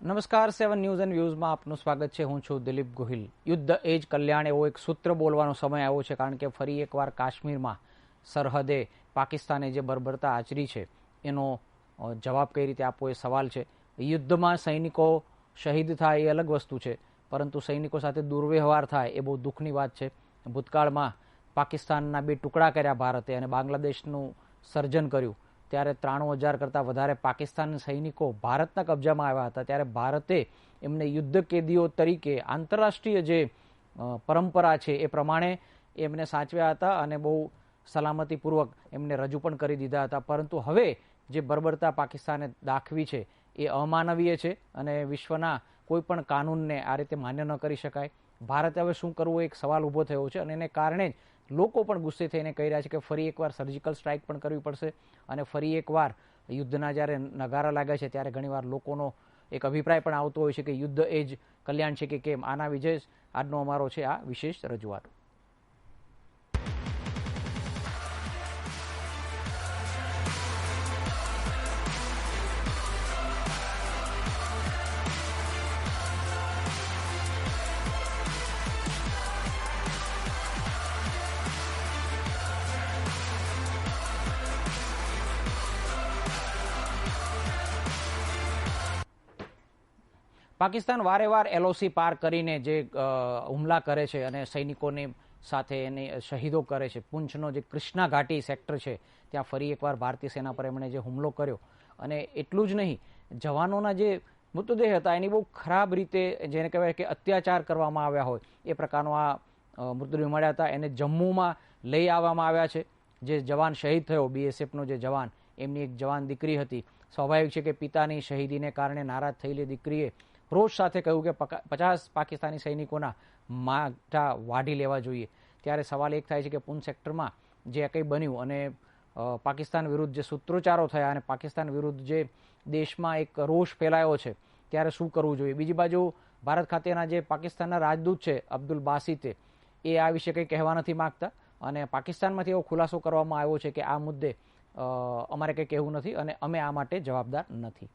નમસ્કાર 7 news and વ્યૂઝમાં આપનું સ્વાગત છે. હું છું દિલીપ ગોહિલ. યુદ્ધ એ જ કલ્યાણ એવો એક સૂત્ર બોલવાનો સમય આવ્યો છે, કારણ કે ફરી એકવાર કાશ્મીરમાં સરહદે પાકિસ્તાને જે બર્બરતા આચરી છે એનો જવાબ કઈ રીતે આપવો એ સવાલ છે. યુદ્ધમાં સૈનિકો શહીદ થાય એ અલગ વસ્તુ છે, પરંતુ સૈનિકો સાથે દુર્વ્યવહાર થાય એ બહુ દુઃખની વાત છે. ભૂતકાળમાં પાકિસ્તાનના 2 ટુકડા કર્યા ભારતે અને બાંગ્લાદેશનું સર્જન કર્યું, ત્યારે 93,000 કરતાં વધારે પાકિસ્તાની સૈનિકો ભારતના કબજામાં આવ્યા હતા. ત્યારે ભારતે એમને યુદ્ધ કેદીઓ તરીકે આંતરરાષ્ટ્રીય જે પરંપરા છે એ પ્રમાણે એમને સાચવ્યા હતા અને બહુ સલામતીપૂર્વક એમને રજૂ પણ કરી દીધા હતા. પરંતુ હવે જે બર્બરતા પાકિસ્તાને દાખવી છે એ અમાનવીય છે અને વિશ્વના કોઈ પણ કાનૂનને આ રીતે માન્ય ન કરી શકાય. ભારતે હવે શું કરવું એક સવાલ ઊભો થયો છે અને એને કારણે જ લોકો પણ ગુસ્સે થઈને કહી રહ્યા છે કે ફરી એકવાર સર્જિકલ સ્ટ્રાઇક પણ કરવી પડશે. અને ફરી એકવાર યુદ્ધના જ્યારે નગારા લાગે છે ત્યારે ઘણીવાર લોકોનો એક અભિપ્રાય પણ આવતો હોય છે કે યુદ્ધ એ જ કલ્યાણ છે કે કેમ. આના વિજય આજનો અમારો છે આ વિશેષ રજૂઆત. પાકિસ્તાન વારે વાર LOC પાર કરીને જે હુમલા કરે છે અને સૈનિકોની સાથે એને શહીદો કરે છે. પૂંછનો જે કૃષ્ણા ઘાટી સેક્ટર છે ત્યાં ફરી એકવાર ભારતીય સેના પર એમણે જે હુમલો કર્યો, અને એટલું જ નહીં, જવાનોના જે મૃતદેહ હતા એની બહુ ખરાબ રીતે જેને કહેવાય કે અત્યાચાર કરવામાં આવ્યા હોય એ પ્રકારનો આ મૃતદેહ મળ્યા હતા. એને જમ્મુમાં લઈ આવવામાં આવ્યા છે. જે જવાન શહીદ થયો, BSFનો જે જવાન, એમની એક જવાન દીકરી હતી. સ્વાભાવિક છે કે પિતાની શહીદીને કારણે નારાજ થયેલી દીકરીએ રોષ સાથે કહ્યું કે 50 પાકિસ્તાની સૈનિકોના માથા વાઢી લેવા જોઈએ. ત્યારે સવાલ એક થાય છે કે પૂંછ સેક્ટરમાં જે કંઈ બન્યું અને પાકિસ્તાન વિરુદ્ધ જે સૂત્રોચ્ચારો થયા અને પાકિસ્તાન વિરુદ્ધ જે દેશમાં એક રોષ ફેલાયો છે, ત્યારે શું કરવું જોઈએ. બીજી બાજુ ભારત ખાતેના જે પાકિસ્તાનના રાજદૂત છે અબ્દુલ બાસિતે, એ આ વિશે કંઈ કહેવા નથી માગતા અને પાકિસ્તાનમાંથી એવો ખુલાસો કરવામાં આવ્યો છે કે આ મુદ્દે અમારે કંઈ કહેવું નથી અને અમે આ માટે જવાબદાર નથી.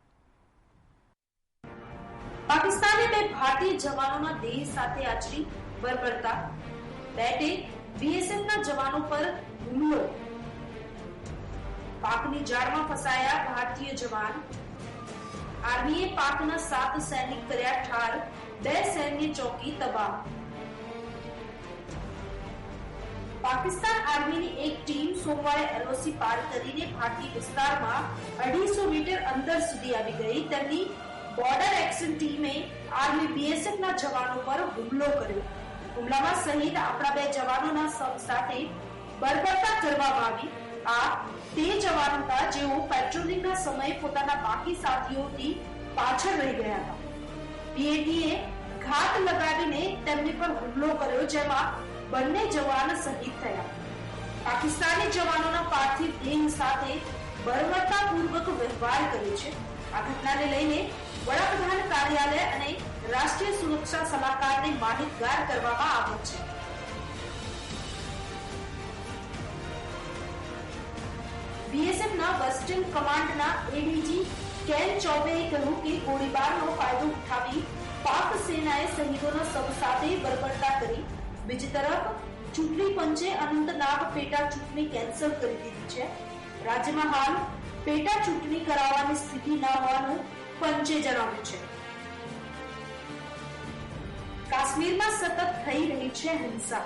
પાકિસ્તાને 2 ભારતીય જવાનોના દેહ સાથે આચરી બર્બરતા. બેટે BSFના જવાનો પર હુમલો. પાકની જાળમાં ફસાયા ભારતીય જવાન. આર્મીએ પાકના 7 સૈનિક કર્યા ઠાર, 2 સૈન્ય ચોકી તબાહ. પાકિસ્તાન આર્મીની એક ટીમ સોમવારે LOC પાર કરીને ભારતીય વિસ્તારમાં 250 મીટર અંદર સુધી આવી ગઈ. તેમની બોર્ડર એક્શન ટીમે આર્મી BSFના જવાનો પર હુમલો કર્યો. હુમલામાં શહીદ આપણા 2 જવાનોના શવ સાથે બર્બરતા કરવામાં આવી. આ તે જવાનો હતા જેઓ પેટ્રોલિંગના સમયે પોતાના બાકી સાથીઓથી પાછળ રહી ગયા હતા. PATએ ઘાત લગાવીને તેમની પર હુમલો કર્યો, જેમાં બંને જવાન શહીદ થયા. પાકિસ્તાની જવાનોના પાર્થિવ દેહ સાથે બર્બરતાપૂર્વક વ્યવહાર કર્યો છે. આ ઘટનાને લઈને વડાપ્રધાન કાર્યાલય અને રાષ્ટ્રીય સુરક્ષા સલાહકારને માહિતગાર કરવામાં આવ્યો છે. BSFના વેસ્ટર્ન કમાન્ડના ADG કેન ચૌબેએ કહ્યું કે ગોળીબારનો ફાયદો ઉઠાવી પાક સેનાએ શહીદોના શવ સાથે બર્બરતા કરી. બીજી તરફ ચૂંટણી પંચે અનંતનાગ પેટા ચૂંટણી કેન્સલ કરી દીધી છે. રાજ્યમાં હાલ પેટા ચૂંટણી કરાવવાની સ્થિતિ ન હોવાનું પંચે જણાવ્યું છે. કાશ્મીરમાં સતત થઈ રહી છે હિંસા.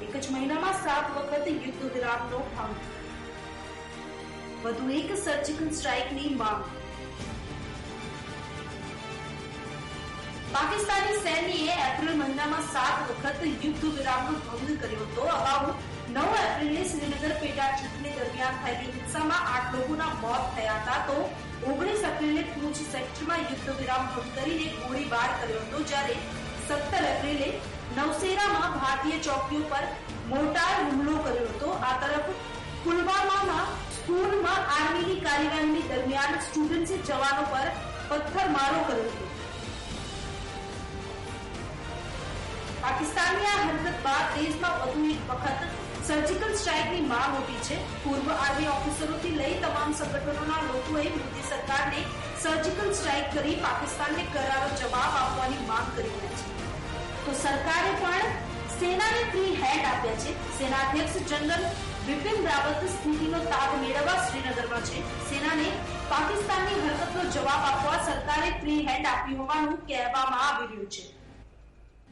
એક જ મહિનામાં 7 વખત યુદ્ધ વિરામનો ભંગ. વધુ એક સર્જિકલ સ્ટ્રાઇકની માંગ. પાકિસ્તાની સૈન્યએ એપ્રિલ મહિનામાં 7 વખત યુદ્ધ વિરામનો ભંગ કર્યો હતો. અગાઉ 9 એપ્રિલે શ્રીનગર પેટા ચૂંટણી દરમિયાન થયેલી હિંસામાં 8 લોકોના મોત થયા હતા. તો 19 એપ્રિલે પૂંછ સેક્ટરમાં યુદ્ધ વિરામ ભંગ કરીને ગોળીબાર કર્યો હતો. જ્યારે 17 એપ્રિલે નવસેરામાં ભારતીય ચોકીઓ પર મોર્ટાર હુમલો કર્યો હતો. આ તરફ પુલવામામાં સ્કૂલમાં આર્મીની કાર્યવાહી દરમિયાન સ્ટુડન્ટ્સે જવાનો પર પથ્થરમારો કર્યો હતો. પાકિસ્તાનની આ હરકત બાદ દેશમાં વધુ એક વખત સર્જિકલ સ્ટ્રાઇકની માંગ ઉઠી છે. પૂર્વ આર્મી ઓફિસરોથી લઈ તમામ સંગઠનોના લોકોએ મોદી સરકારને સર્જિકલ સ્ટ્રાઇક કરી પાકિસ્તાનને કરારો જવાબ આપવાની માંગ કરી છે. તો સરકારે પણ સેનાને ફ્રી હેન્ડ આપ્યા છે. સેના અધ્યક્ષ જનરલ બિપિન રાવત સ્થિતિનો તાગ મેળવવા શ્રીનગરમાં છે. સેનાને પાકિસ્તાનની હરકતનો જવાબ આપવા સરકારે ફ્રી હેન્ડ આપ્યું હોવાનું કહેવામાં આવી રહ્યું છે.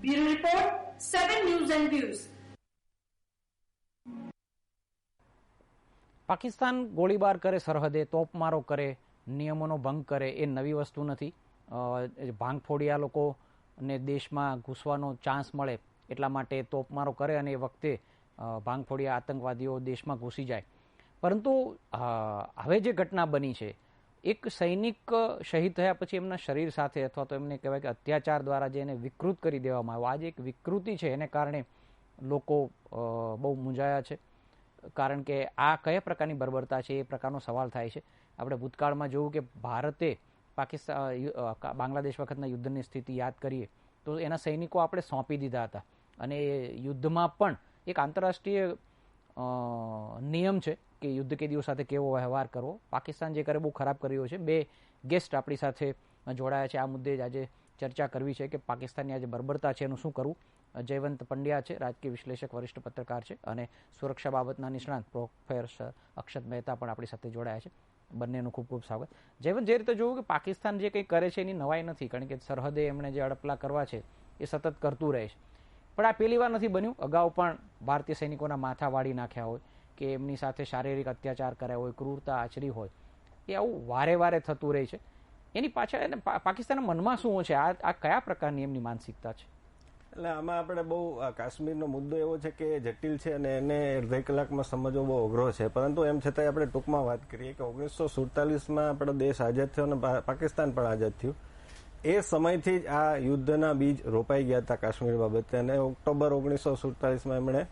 Bureau report 7 news and views. Pakistan ગોળીબાર કરે, સરહદે તોપમારો કરે, નિયમોનો ભંગ કરે એ નવી વસ્તુ નથી. ભાંગફોડિયા લોકોને દેશમાં ઘૂસવાનો ચાન્સ મળે એટલા માટે તોપમારો કરે અને એ વખતે ભાંગફોડિયા આતંકવાદીઓ દેશમાં ઘૂસી જાય. પરંતુ હવે જે ઘટના બની છે, એક સૈનિક શહીદ થયા પછી એમના શરીર સાથે અથવા તો એમને કહેવાય કે અત્યાચાર દ્વારા જે એને વિકૃત કરી દેવામાં આવ્યો, આજે એક વિકૃતિ છે, એને કારણે લોકો બહુ મૂંઝાયા છે. કારણ કે આ કયા પ્રકારની બર્બરતા છે એ પ્રકારનો સવાલ થાય છે. આપણે ભૂતકાળમાં જોયું કે ભારતે બાંગ્લાદેશ વખતના યુદ્ધની સ્થિતિ યાદ કરીએ તો એના સૈનિકો આપણે સોંપી દીધા હતા અને યુદ્ધમાં પણ એક આંતરરાષ્ટ્રીય નિયમ છે કે યુદ્ધ કેદીઓ સાથે કેવો વ્યવહાર કરવો. પાકિસ્તાન જે કરે બહુ ખરાબ કર્યો છે. 2 ગેસ્ટ આપણી સાથે જોડાયા છે. આ મુદ્દે જ આજે ચર્ચા કરવી છે કે પાકિસ્તાનની આજે બર્બરતા છે એનું શું કરવું. જયવંત પંડ્યા છે, રાજકીય વિશ્લેષક, વરિષ્ઠ પત્રકાર છે, અને સુરક્ષા બાબતના નિષ્ણાંત પ્રોફેસર અક્ષત મહેતા પણ આપણી સાથે જોડાયા છે. બંનેનું ખૂબ ખૂબ સ્વાગત. જયવંત, જે રીતે જોવું કે પાકિસ્તાન જે કંઈ કરે છે એની નવાઈ નથી, કારણ કે સરહદે એમણે જે અડપલા કરવા છે એ સતત કરતું રહે છે. પણ આ પહેલી વાર નથી બન્યું. અગાઉ પણ ભારતીય સૈનિકોના માથા વાળી નાખ્યા હોય કે એમની સાથે શારીરિક અત્યાચાર કર્યા હોય, ક્રૂરતા આચરી હોય, એ આવું વારે વારે થતું રહે છે. એની પાછળ પાકિસ્તાનના મનમાં શું છે? આ કયા પ્રકારની એમની માનસિકતા છે? એટલે આમાં આપણે બહુ કાશ્મીરનો મુદ્દો એવો છે કે જટિલ છે અને એને અડધી કલાકમાં સમજવો બહુ અઘરો છે. પરંતુ એમ છતાંય આપણે ટૂંકમાં વાત કરીએ કે 1947માં આપણો દેશ આઝાદ થયો અને પાકિસ્તાન પણ આઝાદ થયું. એ સમયથી જ આ યુદ્ધના બીજ રોપાઈ ગયા હતા કાશ્મીર બાબતે અને ઓક્ટોબર 1947માં એમણે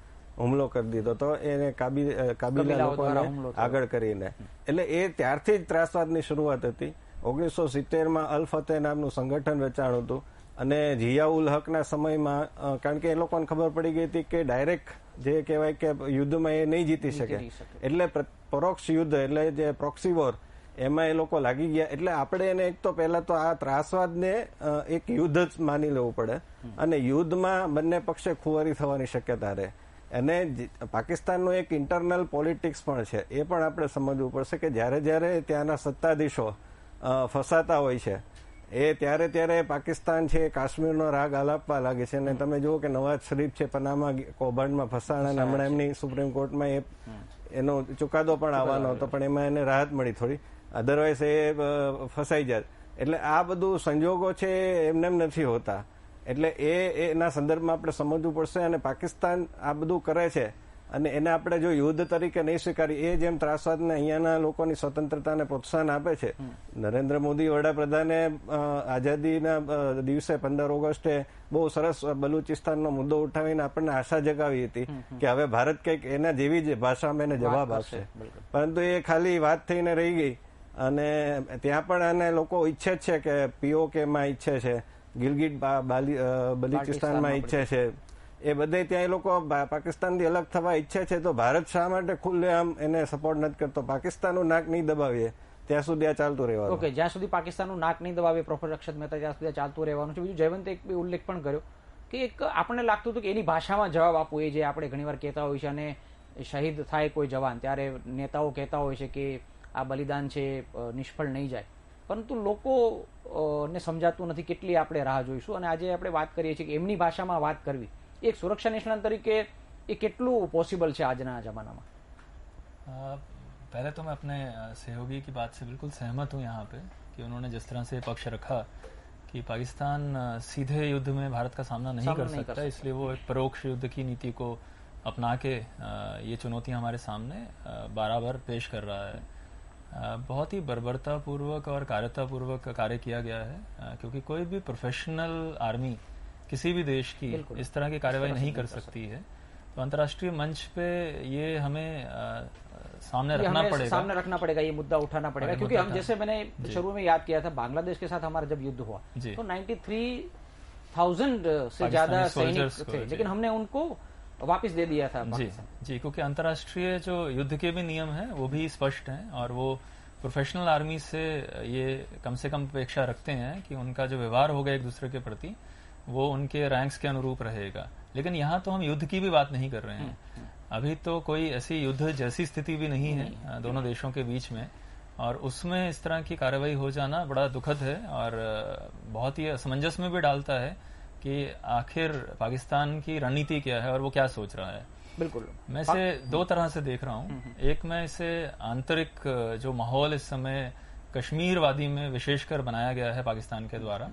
હુમલો કરી દીધો હતો એને કાબિલા લોકોને આગળ કરીને. એટલે એ ત્યારથી જ ત્રાસવાદની શરૂઆત હતી. 1970માં અલ ફતેહ નામનું સંગઠન રચાણું હતું અને જિયાઉલ હકના સમયમાં, કારણ કે એ લોકોને ખબર પડી ગઈ હતી કે ડાયરેક્ટ જે કહેવાય કે યુદ્ધમાં એ નહીં જીતી શકે, એટલે પરોક્ષ યુદ્ધ એટલે જે પ્રોક્સી વોર એમાં એ લોકો લાગી ગયા. એટલે આપણે એને એક તો પહેલા તો આ ત્રાસવાદને એક યુદ્ધ જ માની લેવું પડે અને યુદ્ધમાં બંને પક્ષે ખુવારી થવાની શક્યતા રહે. અને પાકિસ્તાનનું એક ઇન્ટરનલ પોલિટિક્સ પણ છે, એ પણ આપણે સમજવું પડશે કે જ્યારે ત્યાંના સત્તાધીશો ફસાતા હોય છે એ ત્યારે પાકિસ્તાન છે કાશ્મીરનો રાગ આલાપવા લાગે છે. અને તમે જુઓ કે નવાઝ શરીફ છે પનામા કૌભાંડમાં ફસાણા અને હમણાં એમની સુપ્રીમ કોર્ટમાં એનો ચુકાદો પણ આવવાનો હતો, પણ એમાં એને રાહત મળી થોડી, અધરવાઇઝ એ ફસાઈ જાય. એટલે આ બધું સંજોગો છે એમને નથી હોતા. એટલે એના સંદર્ભમાં આપણે સમજવું પડશે. અને પાકિસ્તાન આ બધું કરે છે અને એને આપણે જો યુદ્ધ તરીકે નહીં સ્વીકારીએ, એ જેમ ત્રાસવાદને અહીંયાના લોકોની સ્વતંત્રતાને પ્રોત્સાહન આપે છે. નરેન્દ્ર મોદી વડાપ્રધાને આઝાદીના દિવસે 15 ઓગસ્ટે બહુ સરસ બલુચિસ્તાનનો મુદ્દો ઉઠાવીને આપણને આશા જગાવી હતી કે હવે ભારત કંઈક એના જેવી જ ભાષામાં એને જવાબ આપશે. પરંતુ એ ખાલી વાત થઈને રહી ગઈ. અને ત્યાં પણ આને લોકો ઈચ્છે જ છે કે પીઓકેમાં ઈચ્છે છે, ગિલગિટ બલુચિસ્તાનમાં ઈચ્છે છે, એ બધે ત્યાં એ લોકો પાકિસ્તાનથી અલગ થવા ઈચ્છે છે. તો ભારત શા માટે ખુલ્લેઆમ એને સપોર્ટ નથી કરતો? પાકિસ્તાનનું નાક નહીં દબાવીએ ત્યાં સુધી આ ચાલતું રહેવાનું. ઓકે, જ્યાં સુધી પાકિસ્તાનનું નાક નહીં દબાવીએ પ્રોફેસર અક્ષત મહેતા, ત્યાં સુધી ચાલતું રહેવાનું છે. બીજું જયવંતે એક ઉલ્લેખ પણ કર્યો કે એક આપણને લાગતું હતું કે એની ભાષામાં જવાબ આપવો, એ જે આપણે ઘણીવાર કહેતા હોય છે. અને શહીદ થાય કોઈ જવાન ત્યારે નેતાઓ કહેતા હોય છે કે આ બલિદાન છે નિષ્ફળ નહીં જાય, પરંતુ લોકોને સમજાતું નથી. કેટલી આપણે રાહ જોઈશું? અને આજે આપણે વાત કરીએ છીએ કે એમની ભાષામાં વાત કરવી એક સુરક્ષા નિષ્ણાત તરીકે એ કેટલું पॉसिबल છે આજના જમાનામાં? पहले तो मैं अपने सहयोगी की बात से बिल्कुल सहमत हूँ यहाँ पे कि उन्होंने जिस तरह से पक्ष रखा कि पाकिस्तान सीधे युद्ध में भारत का सामना नहीं कर सकता, इसलिए वो एक परोक्ष युद्ध की नीति को अपना के ये चुनौतियाँ हमारे सामने बराबर पेश कर रहा है. बहुत ही बर्बरतापूर्वक और कार्यतापूर्वक कार्य किया गया है, क्योंकि कोई भी प्रोफेशनल आर्मी किसी भी देश की इस तरह की कार्रवाई नहीं कर सकती है. तो अंतर्राष्ट्रीय मंच पे ये हमें सामने रखना पड़ेगा, ये मुद्दा उठाना पड़ेगा. क्योंकि हम, जैसे मैंने शुरू में याद किया था, बांग्लादेश के साथ हमारा जब युद्ध हुआ तो 93,000 से ज्यादा सैनिक थे, लेकिन हमने उनको वापस दे दिया था जी, क्योंकि अंतर्राष्ट्रीय जो युद्ध के भी नियम हैं वो भी स्पष्ट हैं और वो प्रोफेशनल आर्मी से ये कम से कम अपेक्षा रखते हैं कि उनका जो व्यवहार होगा एक दूसरे के प्रति वो उनके रैंक्स के अनुरूप रहेगा। लेकिन यहाँ तो हम युद्ध की भी बात नहीं कर रहे हैं, अभी तो कोई ऐसी युद्ध जैसी स्थिति भी नहीं है दोनों देशों के बीच में, और उसमें इस तरह की कार्रवाई हो जाना बड़ा दुखद है और बहुत ही असमंजस में भी डालता है कि आखिर पाकिस्तान की रणनीति क्या है और वो क्या सोच रहा है। बिल्कुल, मैं इसे दो तरह से देख रहा हूँ। एक, मैं इसे आंतरिक जो माहौल इस समय कश्मीर वादी में विशेषकर बनाया गया है पाकिस्तान के द्वारा,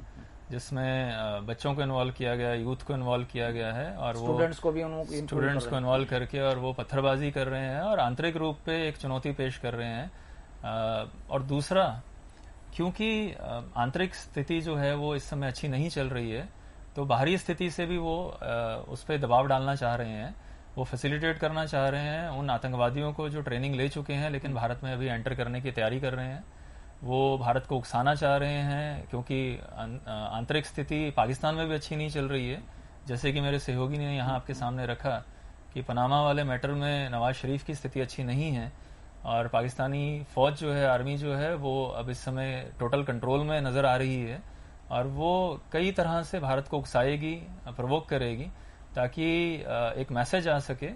जिसमें बच्चों को इन्वॉल्व किया गया, यूथ को इन्वॉल्व किया गया है और वो स्टूडेंट्स को इन्वॉल्व करके और वो पत्थरबाजी कर रहे हैं और आंतरिक रूप पे एक चुनौती पेश कर रहे हैं। और दूसरा, क्योंकि आंतरिक स्थिति जो है वो इस समय अच्छी नहीं चल रही है, तो बाहरी स्थिति से भी वो उस पर दबाव डालना चाह रहे हैं, वो फैसिलिटेट करना चाह रहे हैं उन आतंकवादियों को जो ट्रेनिंग ले चुके हैं लेकिन भारत में अभी एंटर करने की तैयारी कर रहे हैं। वो भारत को उकसाना चाह रहे हैं क्योंकि आंतरिक स्थिति पाकिस्तान में भी अच्छी नहीं चल रही है। जैसे कि मेरे सहयोगी ने यहाँ आपके सामने रखा कि पनामा वाले मैटर में नवाज शरीफ की स्थिति अच्छी नहीं है और पाकिस्तानी फौज जो है, आर्मी जो है, वो अब इस समय टोटल कंट्रोल में नजर आ रही है और वो कई तरह से भारत को उकसाएगी, प्रोवोक करेगी, ताकि एक मैसेज आ सके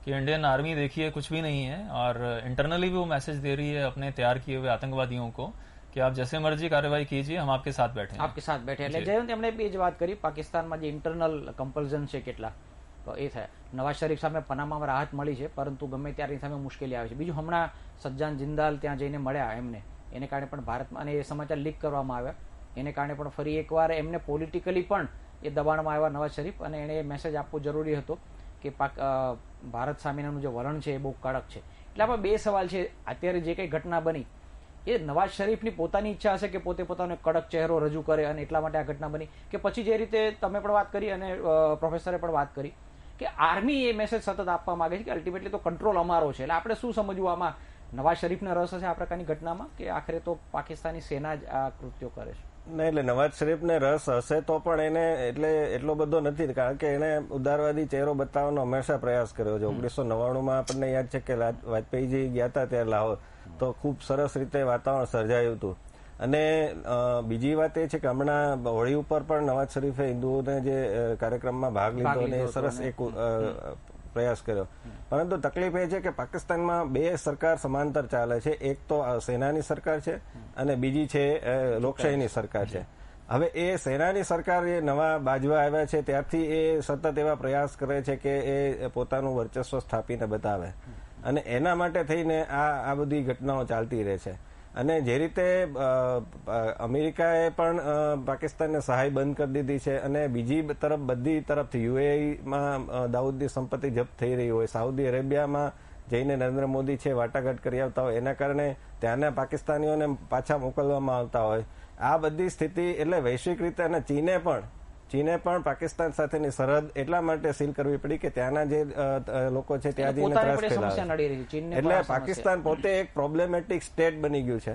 कि इंडियन आर्मी देखिए कुछ भी नहीं है, और इंटरनली भी वो मैसेज दे रही है अपने तैयार किए हुए आतंकवादियों को कि आप जैसे मर्जी कार्रवाई कीजिए, हम आपके साथ बैठे हैं। आपके साथ बैठे એટલે જયંત એમણે બી જ વાત કરી પાકિસ્તાનમાં જે ઇન્ટરનલ કમ્પલ્ઝન છે કેટલા તો એ થાય। નવાઝ શરીફ સામે પનામામાં રાહત મળી છે, પરંતુ ગમે ત્યારે સામે મુશ્કેલી આવે છે। બીજું, હમણાં સજ્જાન જિંદાલ ત્યાં જઈને મળ્યા એમને, એને કારણે પણ ભારતમાં અને એ સમાચાર લીક કરવામાં આવ્યા, એને કારણે પણ ફરી એકવાર એમને પોલિટિકલી પણ એ દબાણમાં આવ્યા નવાઝ શરીફ, અને એણે મેસેજ આપવો જરૂરી હતો કે ભારત સામેનું જે વલણ છે એ બહુ કડક છે। એટલે આમાં બે સવાલ છે, અત્યારે જે કંઈ ઘટના બની એ નવાઝ શરીફની પોતાની ઈચ્છા હશે કે પોતે પોતાનો કડક ચહેરો રજૂ કરે અને એટલા માટે આ ઘટના બની, કે પછી જે રીતે તમે પણ વાત કરી અને પ્રોફેસરે પણ વાત કરી કે આર્મી એ મેસેજ સતત આપવા માંગે છે કે અલ્ટિમેટલી તો કંટ્રોલ અમારો છે। એટલે આપણે શું સમજવું આમાં? નવાઝ શરીફને રસ હશે આ પ્રકારની ઘટનામાં કે આખરે તો પાકિસ્તાની સેના જ આ કૃત્યો કરે છે? નહીં, એટલે નવાઝ શરીફને રસ હશે તો પણ એને એટલો બધો નથી, કારણ કે એને ઉદારવાદી ચહેરો બતાવવાનો હંમેશા પ્રયાસ કર્યો છે। 1999માં આપણને યાદ છે કે વાજપેયીજી ગયા હતા ત્યારે લાહોર, તો ખૂબ સરસ રીતે વાતાવરણ સર્જાયું હતું। અને બીજી વાત એ છે કે હમણાં હોળી ઉપર પણ નવાઝ શરીફે હિન્દુઓને જે કાર્યક્રમમાં ભાગ લીધો અને સરસ એક પ્રયાસ કર્યો, પરંતુ તકલીફ એ છે કે પાકિસ્તાનમાં બે સરકાર સમાંતર ચાલે છે। એક તો સેનાની સરકાર છે અને બીજી છે લોકશાહીની સરકાર છે। હવે એ સેનાની સરકાર એ નવા બાજવા આવ્યા છે ત્યારથી એ સતત એવા પ્રયાસ કરે છે કે એ પોતાનું વર્ચસ્વ સ્થાપીને બતાવે, અને એના માટે થઈને આ બધી ઘટનાઓ ચાલતી રહે છે। અને જે રીતે અમેરિકાએ પણ પાકિસ્તાનને સહાય બંધ કરી દીધી છે અને બીજી તરફ બધી તરફથી યુએઈમાં દાઉદની સંપત્તિ જપ્ત થઈ રહી હોય, સાઉદી અરેબિયામાં જઈને નરેન્દ્ર મોદી છે વાટાઘાટ કરી આવતા હોય, એના કારણે ત્યાંના પાકિસ્તાનીઓને પાછા મોકલવામાં આવતા હોય, આ બધી સ્થિતિ એટલે વૈશ્વિક રીતે, અને ચીને પણ પાકિસ્તાન સાથેની સરહદ એટલા માટે સીલ કરવી પડી કે ત્યાંના જે લોકો છે ત્યાં જઈને ત્રાસ ફેલાવે, એટલે પાકિસ્તાન પોતે એક પ્રોબ્લેમેટિક સ્ટેટ બની ગયું છે।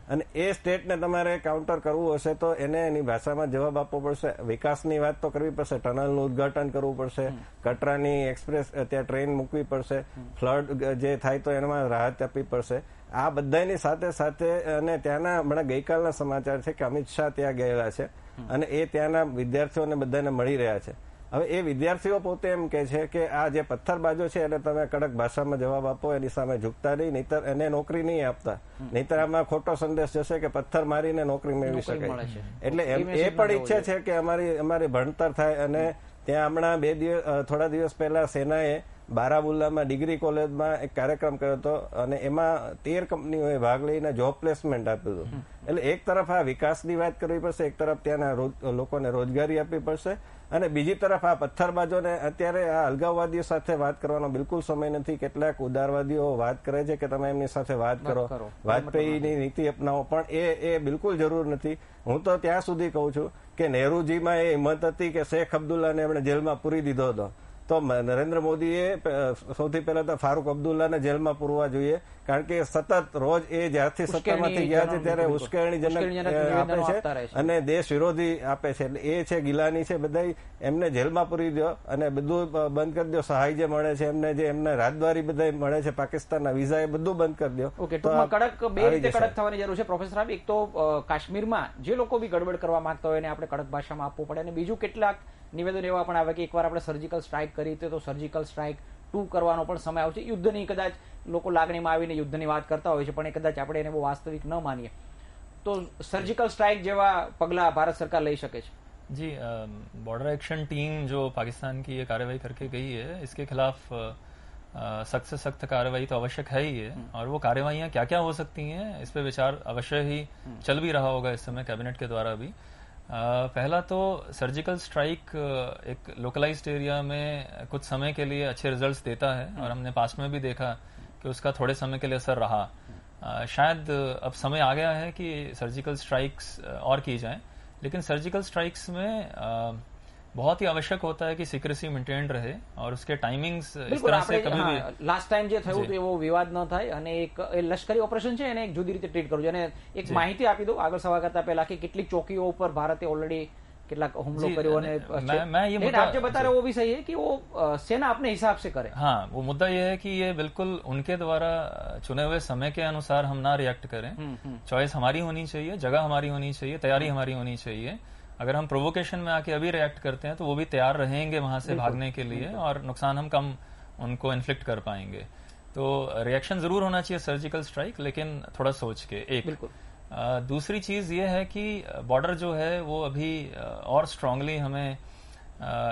અને એ સ્ટેટને તમારે કાઉન્ટર કરવું હશે તો એને એની ભાષામાં જવાબ આપવો પડશે, વિકાસની વાત તો કરવી પડશે, ટનલનું ઉદઘાટન કરવું પડશે, કટરાની એક્સપ્રેસ ત્યાં ટ્રેન મૂકવી પડશે, ફ્લડ જે થાય તો એમાં રાહત આપવી પડશે। આ બધાની સાથે સાથે અને ત્યાંના હમણાં ગઈકાલના સમાચાર છે કે અમિત શાહ ત્યાં ગયેલા છે અને એ ત્યાંના વિદ્યાર્થીઓને બધાને મળી રહ્યા છે। હવે એ વિદ્યાર્થીઓ પોતે એમ કે છે કે આ જે પથ્થરબાજો છે એને તમે કડક ભાષામાં જવાબ આપો, એની સામે ઝૂકતા નહીં, નહીતર એને નોકરી નહીં આપતા, નહીતર આમાં ખોટો સંદેશ જશે કે પથ્થર મારીને નોકરી મેળવી શકાય। એટલે એ પણ ઈચ્છે છે કે અમારી ભણતર થાય। અને ત્યાં હમણાં થોડા દિવસ પહેલા સેનાએ બારામુલ્લામાં ડિગ્રી કોલેજમાં એક કાર્યક્રમ કર્યો હતો અને એમાં 13 કંપનીઓએ ભાગ લઈને જોબ પ્લેસમેન્ટ આપ્યું હતું। એટલે એક તરફ આ વિકાસની વાત કરવી પડશે, એક તરફ ત્યાંના લોકોને રોજગારી આપવી પડશે, અને બીજી તરફ આ પથ્થરબાજોને અત્યારે આ અલગાવવાદીઓ સાથે વાત કરવાનો બિલકુલ સમય નથી। કેટલાક ઉદારવાદીઓ વાત કરે છે કે તમે એમની સાથે વાત કરો, વાજપેયીની નીતિ અપનાવો, પણ એ બિલકુલ જરૂર નથી। હું તો ત્યાં સુધી કહું છું કે નહેરુજીમાં એ હિંમત હતી કે શેખ અબ્દુલ્લાને એમણે જેલમાં પૂરી દીધો હતો તો નરેન્દ્ર મોદીએ સૌથી પહેલા તો ફારૂક અબ્દુલ્લાને જેલમાં પૂરવા જોઈએ, કારણ કે સતત રોજ એ જ્યારથી સત્તામાંથી ગયા છે ત્યારે ઉશ્કેરણીજનક આપે છે અને દેશ વિરોધી આપે છે. એટલે એ છે ગિલાની છે, બધા એમને જેલમાં પૂરી દો અને બધું બંધ કરી દો. સહાય જે મળે છે એમને, જે એમને રાજદ્વારી બધા મળે છે પાકિસ્તાનના વિઝા, એ બધું બંધ કરી દો. ઓકે, ટૂંકમાં કડક બે રીતે કડક થવાની જરૂર છે પ્રોફેસર સાહેબ. એક તો કાશ્મીરમાં જે લોકો બી ગડબડ કરવા માંગતા હોય એને આપણે કડક ભાષામાં આપવું પડે, અને બીજું કેટલાક નિવેદન એવા પણ આવે કે એકવાર આપણે સર્જિકલ સ્ટ્રાઇક કરી તો સર્જિકલ સ્ટ્રાઇક 2 કરવાનો પણ સમય આવશે. યુદ્ધની કદાચ લોકો લાગણીમાં આવીને યુદ્ધની વાત કરતા હોય છે, પણ એ કદાચ આપણે એને બહુ વાસ્તવિક ન માનીએ તો સર્જિકલ स्ट्राइक જેવા પગલા ભારત सरकार લઈ શકે છે. जी, बॉर्डर एक्शन टीम जो पाकिस्तान की ये कार्रवाई करके गई है, इसके खिलाफ सख्त से सख्त कार्रवाई तो आवश्यक है ही है, और वो कार्रवाइयाँ क्या क्या हो सकती हैं इस पे विचार अवश्य ही चल भी रहा होगा इस समय कैबिनेट के द्वारा भी. पहला तो सर्जिकल स्ट्राइक एक लोकलाइज्ड एरिया में कुछ समय के लिए अच्छे रिजल्ट्स देता है, और हमने पास्ट में भी देखा कि उसका थोड़े समय के लिए असर रहा. शायद अब समय आ गया है कि सर्जिकल स्ट्राइक्स और की जाएं, लेकिन सर्जिकल स्ट्राइक्स में बहुत ही आवश्यक होता है कि સિક્રેસી મેન્ટેન્ડ રહે और उसके टाइमिंग्स इस तरह से कभी भी लास्ट टाइम જે થયું તો એવો વિવાદ ન થાય, અને એક લશ્કરી ઓપરેશન છે એને એક જુદી રીતે ટ્રીટ કરવું. અને એક માહિતી આપી દો આગળ સવા કરતા પહેલા કે કેટલીક ચોકીઓ ઉપર ભારતે ઓલરેડી કેટલાક હુમલો કર્યો, અને मैं ये मुद्दा आप जो बता रहे हो वो भी सही है कि वो सेना अपने हिसाब से करे. हाँ, वो मुद्दा ये है कि ये बिल्कुल उनके द्वारा चुने हुए समय के अनुसार हम ना रिएक्ट करें. चॉइस हमारी होनी चाहिए, जगह हमारी होनी चाहिए, तैयारी हमारी होनी चाहिए. अगर हम प्रोवोकेशन में आके अभी रिएक्ट करते हैं तो वो भी तैयार रहेंगे वहां से भागने के लिए, और नुकसान हम कम उनको इन्फ्लिक्ट कर पाएंगे. तो रिएक्शन जरूर होना चाहिए सर्जिकल स्ट्राइक, लेकिन थोड़ा सोच के. एक दूसरी चीज ये है कि बॉर्डर जो है वो अभी और स्ट्रांगली हमें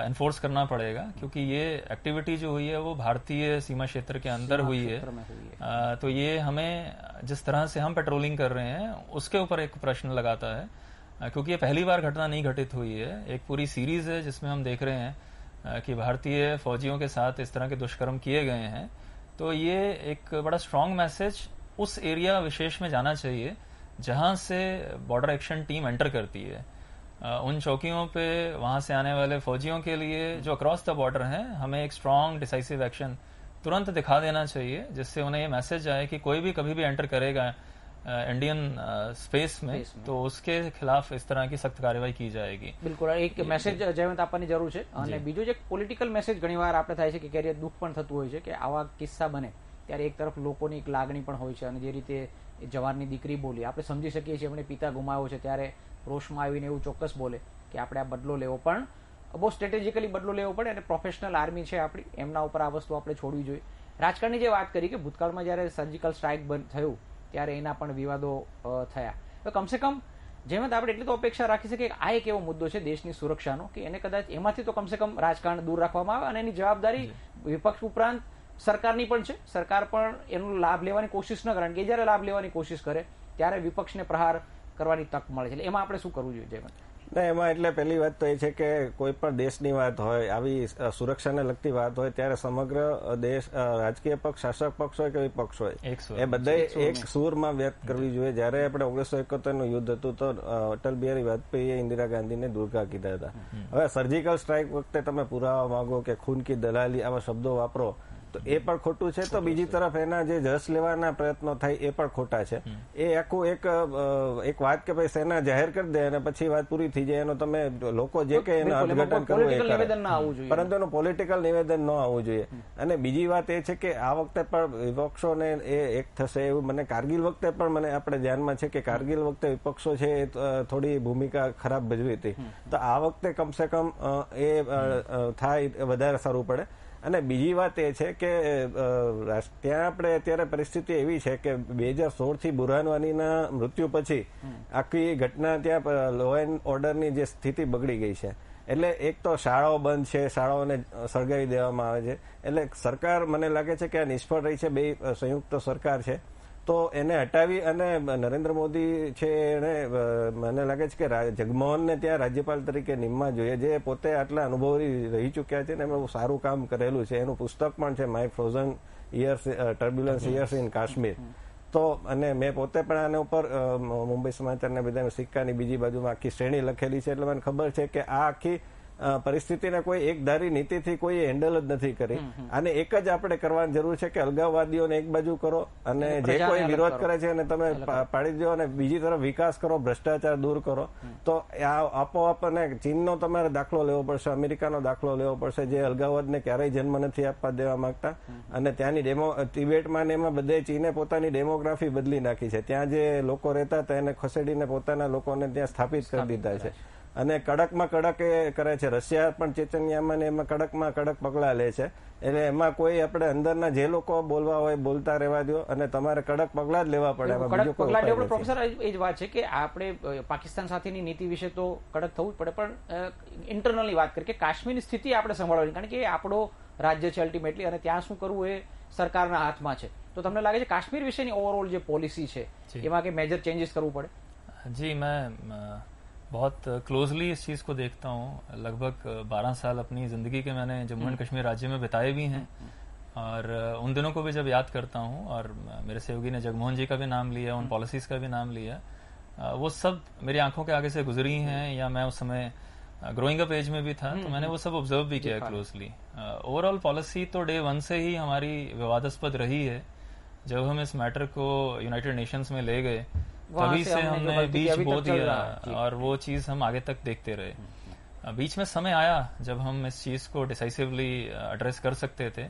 एनफोर्स करना पड़ेगा, क्योंकि ये एक्टिविटी जो हुई है वो भारतीय सीमा क्षेत्र के अंदर हुई है. तो ये हमें जिस तरह से हम पेट्रोलिंग कर रहे हैं उसके ऊपर एक प्रश्न लगाता है, क्योंकि ये पहली बार घटना नहीं घटित हुई है. एक पूरी सीरीज है जिसमें हम देख रहे हैं कि भारतीय फौजियों के साथ इस तरह के दुष्कर्म किए गए हैं. तो ये एक बड़ा स्ट्रांग मैसेज उस एरिया विशेष में जाना चाहिए जहां से बॉर्डर एक्शन टीम एंटर करती है. उन चौकियों पे वहां से आने वाले फौजियों के लिए जो अक्रॉस द बॉर्डर हैं, हमें एक स्ट्रांग डिसाइसिव एक्शन तुरंत दिखा देना चाहिए, जिससे उन्हें ये मैसेज आए कि कोई भी कभी भी एंटर करेगा इंडियन स्पेस में तो उसके खिलाफ इस तरह की सख्त કાર્યવાહી की जाएगी. બિલકુલ, એક મેસેજ જયવંત આપવાની જરૂર છે. અને બીજું જે પોલિટિકલ મેસેજ ઘણીવાર આપણે થાય છે કે ક્યારેક દુઃખ પણ થતું હોય છે કે આવા કિસ્સા બને ત્યારે એક તરફ લોકોની એક લાગણી પણ હોય છે, અને જે રીતે જવાનની દીકરી બોલી આપણે સમજી શકીએ છીએ, એમણે પિતા ગુમાવ્યો છે ત્યારે રોષમાં આવીને એવું ચોક્કસ બોલે કે આપણે આ બદલો લેવો, પણ બહુ સ્ટ્રેટેજિકલી બદલો લેવો પડે, અને પ્રોફેશનલ આર્મી છે આપણી, એમના ઉપર આ વસ્તુ આપણે છોડવી જોઈએ. રાજકારણની જે વાત કરી કે ભૂતકાળમાં જયારે સર્જિકલ સ્ટ્રાઇક થયું ત્યારે એના પણ વિવાદો થયા. તો કમસે કમ જેમાં આપણે એટલી તો અપેક્ષા રાખી શકીએ કે આ એક એવો મુદ્દો છે દેશની સુરક્ષાનો કે એને કદાચ એમાંથી તો કમસે કમ રાજકારણ દૂર રાખવામાં આવે, અને એની જવાબદારી વિપક્ષ ઉપરાંત સરકારની પણ છે. સરકાર પણ એનો લાભ લેવાની કોશિશ ન કરે, કારણ કે જયારે લાભ લેવાની કોશિશ કરે ત્યારે વિપક્ષને પ્રહાર કરવાની તક મળે છે. એટલે એમાં આપણે શું કરવું જોઈએ જયવંત? ના, એમાં એટલે પહેલી વાત તો એ છે કે કોઈ પણ દેશની વાત હોય, આવી સુરક્ષાને લગતી વાત હોય ત્યારે સમગ્ર દેશ, રાજકીય પક્ષ, શાસક પક્ષ હોય કે વિપક્ષ હોય, એ બધા એક સૂરમાં વ્યક્ત કરવી જોઈએ. જયારે આપણે 1971 નું યુદ્ધ હતું તો અટલ બિહારી વાજપેયીએ ઇન્દિરા ગાંધીને દુર્ગા કીધા હતા. હવે સર્જિકલ સ્ટ્રાઇક વખતે તમે પુરાવા માંગો કે ખૂન કી દલાલી આવા શબ્દો વાપરો તો એ પણ ખોટું છે. તો બીજી તરફ એના જે જશ લેવાના પ્રયત્નો થાય એ પણ ખોટા છે. એ આખું એક વાત કે ભાઈ સેના જાહેર કરી દે અને પછી વાત પૂરી થઈ જાય, એનો તમે લોકો જે કે એનું અર્થઘટન કરવું એ કરે, પરંતુ એનું પોલિટિકલ નિવેદન ન આવવું જોઈએ. અને બીજી વાત એ છે કે આ વખતે પણ વિપક્ષોને એ એક થશે એવું મને કારગિલ વખતે પણ મને આપણે ધ્યાનમાં છે કે કારગિલ વખતે વિપક્ષો છે એ થોડી ભૂમિકા ખરાબ ભજવી હતી. તો આ વખતે કમસે કમ એ થાય વધારે સારું પડે. અને બીજી વાત એ છે કે ત્યાં આપણે અત્યારે પરિસ્થિતિ એવી છે કે 2016 થી બુરહાન વાનીના મૃત્યુ પછી આખી ઘટના ત્યાં લો એન્ડ ઓર્ડરની જે સ્થિતિ બગડી ગઈ છે. એટલે એક તો શાળાઓ બંધ છે, શાળાઓને સળગાવી દેવામાં આવે છે. એટલે સરકાર મને લાગે છે કે આ નિષ્ફળ રહી છે. બે સંયુક્ત સરકાર છે તો એને હટાવી અને નરેન્દ્ર મોદી છે એને મને લાગે છે કે જગમોહનને ત્યાં રાજ્યપાલ તરીકે નિમવા જોઈએ, જે પોતે આટલા અનુભવી રહી ચૂક્યા છે ને એમણે બહુ સારું કામ કરેલું છે. એનું પુસ્તક પણ છે my frozen years, turbulence years in Kashmir. તો અને મેં પોતે પણ આના ઉપર મુંબઈ સમાચારને બધા સિક્કાની બીજી બાજુમાં આખી શ્રેણી લખેલી છે. એટલે મને ખબર છે કે આ આખી પરિસ્થિતિને કોઈ એક ધારી નીતિથી કોઈ હેન્ડલ જ નથી કરી. અને એક જ આપણે કરવાની જરૂર છે કે અલગાવવાદીઓને એક બાજુ કરો અને જે કોઈ વિરોધ કરે છે એને તમે પાડી દો અને બીજી તરફ વિકાસ કરો, ભ્રષ્ટાચાર દૂર કરો. તો આપોઆપ અને ચીનનો તમારે દાખલો લેવો પડશે, અમેરિકાનો દાખલો લેવો પડશે, જે અલગાવવાદને ક્યારેય જન્મ નથી આપવા દેવા માંગતા. અને ત્યાંની તિબેટમાં ને એમાં બધે ચીને પોતાની ડેમોગ્રાફી બદલી નાખી છે. ત્યાં જે લોકો રહેતા હતા એને ખસેડીને પોતાના લોકોને ત્યાં સ્થાપિત કરી દીધા છે. અને કડકમાં કડક એ કરે છે. રશિયા પણ ચેચન્યામાં ને એમાં કડકમાં કડક પગલાં લે છે. એટલે એમાં કોઈ આપણે અંદરના જે લોકો બોલવા હોય બોલતા રહેવા દો અને તમારે કડક પગલાં જ લેવા પડે. પ્રોફેસર, એ જ વાત છે કે આપણે પાકિસ્તાન સાથેની નીતિ વિશે તો કડક થવું જ પડે, પણ ઇન્ટરનલની વાત કરીએ કે કાશ્મીરની સ્થિતિ આપણે સંભાળવાની, કારણ કે એ આપણો રાજ્ય છે અલ્ટિમેટલી, અને ત્યાં શું કરવું એ સરકારના હાથમાં છે. તો તમને લાગે છે કાશ્મીર વિશેની ઓવરઓલ જે પોલિસી છે એમાં કે મેજર ચેન્जेस કરવું પડે? जी, मैं बहुत क्लोजली इस चीज़ को देखता हूँ. लगभग 12 साल अपनी ज़िंदगी के मैंने जम्मू एंड कश्मीर राज्य में बिताए भी हैं. और उन दिनों को भी जब याद करता हूँ और मेरे सहयोगी ने जगमोहन जी का भी नाम लिया, उन पॉलिसीज़ का भी नाम लिया, वो सब मेरी आंखों के आगे से गुजरी हैं. या मैं उस समय ग्रोइंग अप एज में भी था तो मैंने वो सब ऑब्जर्व भी किया क्लोजली. ओवरऑल पॉलिसी तो डे वन से ही हमारी विवादास्पद रही है. जब हम इस मैटर को यूनाइटेड नेशंस में ले गए तभी से हमने बीच बो दिया और वो चीज हम आगे तक देखते रहे. बीच में समय आया जब हम इस चीज को डिसाइसिवली एड्रेस कर सकते थे,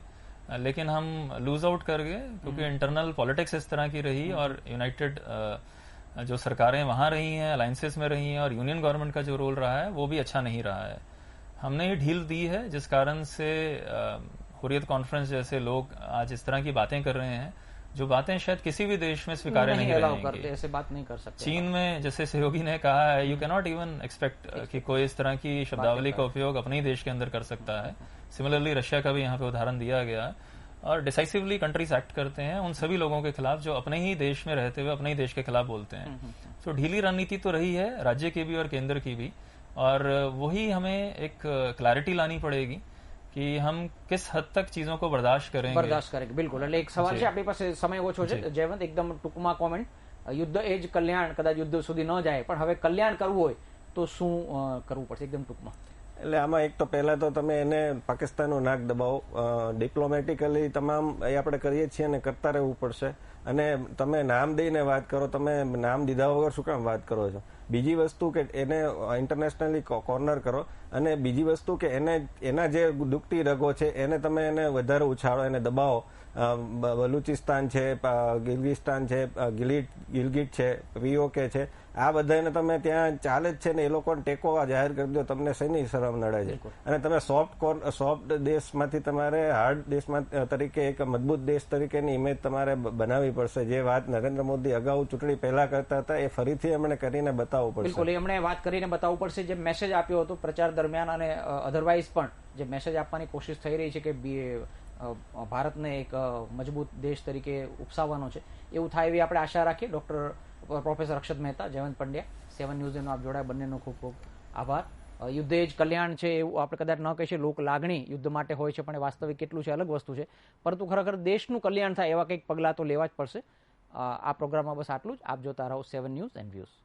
लेकिन हम लूज आउट कर गए क्योंकि इंटरनल पॉलिटिक्स इस तरह की रही और यूनाइटेड जो सरकारें वहां रही हैं, अलायंसेस में रही हैं, और यूनियन गवर्नमेंट का जो रोल रहा है वो भी अच्छा नहीं रहा है. हमने ये ढील दी है जिस कारण से हुर्रियत कॉन्फ्रेंस जैसे लोग आज इस तरह की बातें कर रहे हैं जो बातें शायद किसी भी देश में स्वीकार्य नहीं रहेंगी. ऐसे बात नहीं कर सकते. चीन में जैसे सहयोगी ने कहा है, you can not even expect कि कोई इस तरह की शब्दावली का उपयोग अपने ही देश के अंदर कर सकता है. सिमिलरली रशिया का भी यहाँ पे उदाहरण दिया गया. और डिसाइसिवली कंट्रीज एक्ट करते हैं उन सभी लोगों के खिलाफ जो अपने ही देश में रहते हुए अपने ही देश के खिलाफ बोलते हैं. तो ढीली रणनीति तो रही है राज्य की भी और केंद्र की भी, और वही हमें एक क्लैरिटी लानी पड़ेगी कि हम किस हद तक चीजों को बर्दाश्त करेंगे. બિલકુલ. એટલે એક સવાલ છે, આપણી પાસે સમય ઓછો છે. જયવંત, એકદમ ટૂંકમાં કોમેન્ટ. યુદ્ધ એ જ કલ્યાણ, કદાચ યુદ્ધ સુધી ન જાય પણ હવે કલ્યાણ કરવું હોય તો શું કરવું પડશે? એકદમ ટૂંકમાં. એટલે આમાં એક તો પહેલા તો તમે એને પાકિસ્તાનનું નાક દબાવો. ડિપ્લોમેટિકલી તમામ એ આપણે કરીએ છીએ અને કરતા રહેવું પડશે. અને તમે નામ દઈને વાત કરો, તમે નામ દીધા વગર શું કામ વાત કરો છો? બીજી વસ્તુ કે એને ઇન્ટરનેશનલી કોર્નર કરો. અને બીજી વસ્તુ કે એના જે દુખતી રગો છે એને તમે એને વધારે ઉછાળો, એને દબાવો. બલુચિસ્તાન છે, ગિલગિસ્તાન છે, ગિલગિટ છે, POK છે, આ બધાને તમે ત્યાં ચાલે જ છે ને એ લોકોને ટેકો જાહેર કરી દો. તમને શેની શરમ નડે છે? અને તમે સોફ્ટ દેશમાંથી તમારે હાર્ડ દેશમાં તરીકે એક મજબૂત દેશ તરીકેની ઇમેજ તમારે બનાવવી પડશે. જે વાત નરેન્દ્ર મોદી અગાઉ ચૂંટણી પહેલા કરતા હતા એ ફરીથી એમણે કરીને બતાવવું પડશે. બિલકુલ, એમણે વાત કરીને બતાવવું પડશે. જે મેસેજ આપ્યો હતો પ્રચાર દરમિયાન અને અધરવાઇઝ પણ જે મેસેજ આપવાની કોશિશ થઈ રહી છે કે ભારતને એક મજબૂત દેશ તરીકે ઉપસાવવાનો છે, એવું થાય એવી આપણે આશા રાખીએ. પ્રોફેસર અક્ષત મહેતા, જયવંત પંડ્યા, 7 ન્યૂઝ આપ જોડાયા, બંનેનો ખૂબ ખૂબ આભાર. યુદ્ધ એ જ કલ્યાણ છે એવું આપણે કદાચ ન કહીએ. લોક લાગણી યુદ્ધ માટે હોય છે પણ એ વાસ્તવિક કેટલું છે અલગ વસ્તુ છે. પરંતુ ખરેખર દેશનું કલ્યાણ થાય એવા કંઈક પગલાં તો લેવા જ પડશે. આ પ્રોગ્રામમાં બસ આટલું જ. આપ જોતા રહો 7 ન્યૂઝ એન્ડ વ્યૂઝ.